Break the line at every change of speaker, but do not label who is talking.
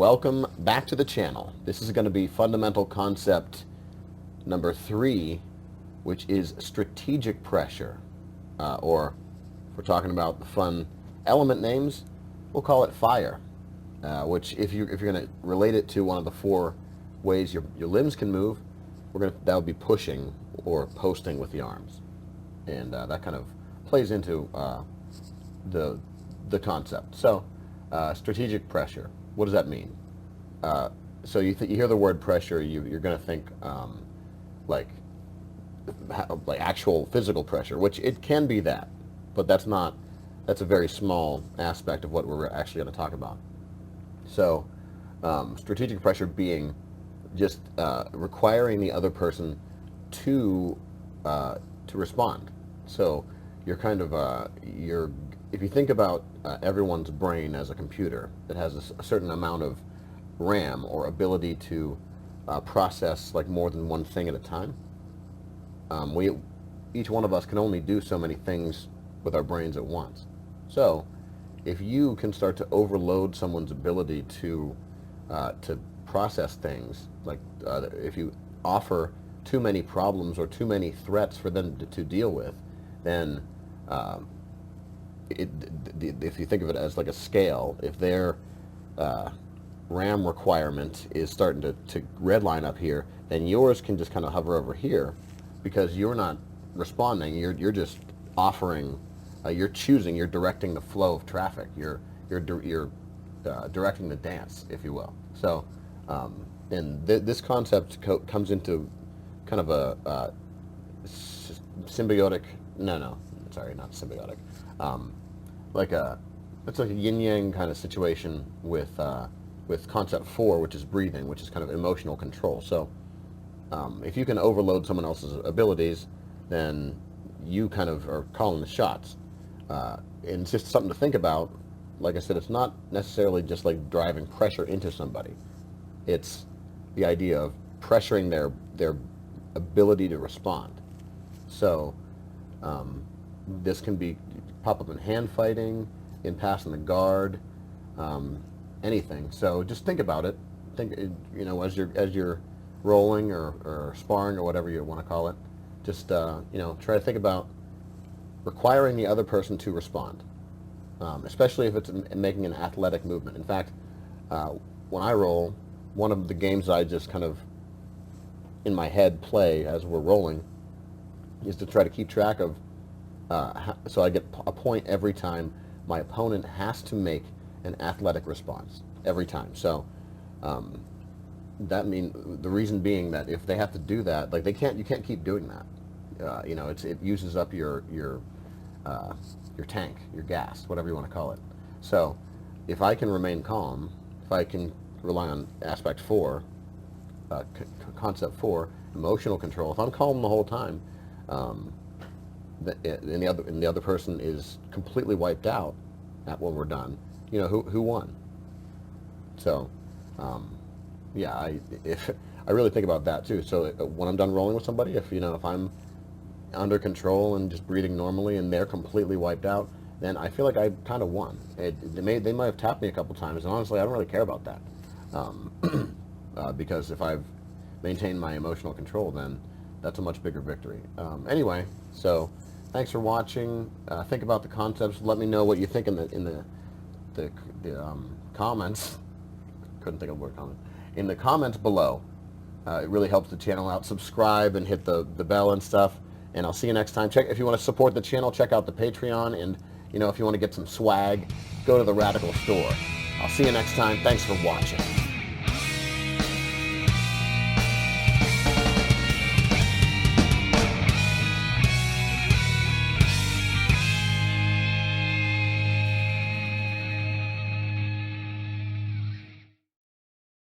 Welcome back to the channel. This is going to be fundamental concept number 3, which is strategic pressure. Or if we're talking about the fun element names, we'll call it fire. Which if you're going to relate it to one of the 4 ways your limbs can move, that would be pushing or posting with the arms. And that kind of plays into the concept. So strategic pressure. What does that mean? So you hear the word pressure, you're going to think like actual physical pressure, which it can be that, but that's a very small aspect of what we're actually going to talk about. So strategic pressure being just requiring the other person to respond. So you're kind of if you think about everyone's brain as a computer that has a certain amount of RAM, or ability to process like more than one thing at a time, each one of us can only do so many things with our brains at once. So if you can start to overload someone's ability to process things, like if you offer too many problems or too many threats for them to deal with, then if you think of it as like a scale, if their RAM requirement is starting to redline up here, then yours can just kind of hover over here, because you're not responding. You're just offering. You're choosing. You're directing the flow of traffic. You're directing the dance, if you will. So, and this concept comes into kind of a symbiotic. No, sorry, not symbiotic. It's like a yin-yang kind of situation with concept 4, which is breathing, which is kind of emotional control. So if you can overload someone else's abilities, then you kind of are calling the shots. And it's just something to think about. Like I said, it's not necessarily just like driving pressure into somebody. It's the idea of pressuring their ability to respond. So this can pop up in hand fighting, in passing the guard, anything. So just think about it. Think, as you're rolling or sparring or whatever you want to call it. Just try to think about requiring the other person to respond, especially if it's making an athletic movement. In fact, when I roll, one of the games I just kind of in my head play as we're rolling is to try to keep track of. So I get a point every time my opponent has to make an athletic response every time. So the reason being that if they have to do that, like you can't keep doing that. It uses up your tank, your gas, whatever you want to call it. So if I can remain calm, if I can rely on aspect 4, concept 4, emotional control, if I'm calm the whole time, and the other person is completely wiped out when we're done, who won? So I really think about that too. So when I'm done rolling with somebody, if I'm under control and just breathing normally and they're completely wiped out, then I feel like I kind of won. They might have tapped me a couple times, and honestly I don't really care about that, because if I've maintained my emotional control, then that's a much bigger victory. Anyway, so thanks for watching. Think about the concepts. Let me know what you think in the comments. Couldn't think of the word comment. In the comments below. It really helps the channel out. Subscribe and hit the bell and stuff. And I'll see you next time. If you want to support the channel, check out the Patreon. And if you want to get some swag, go to the Radical store. I'll see you next time. Thanks for watching.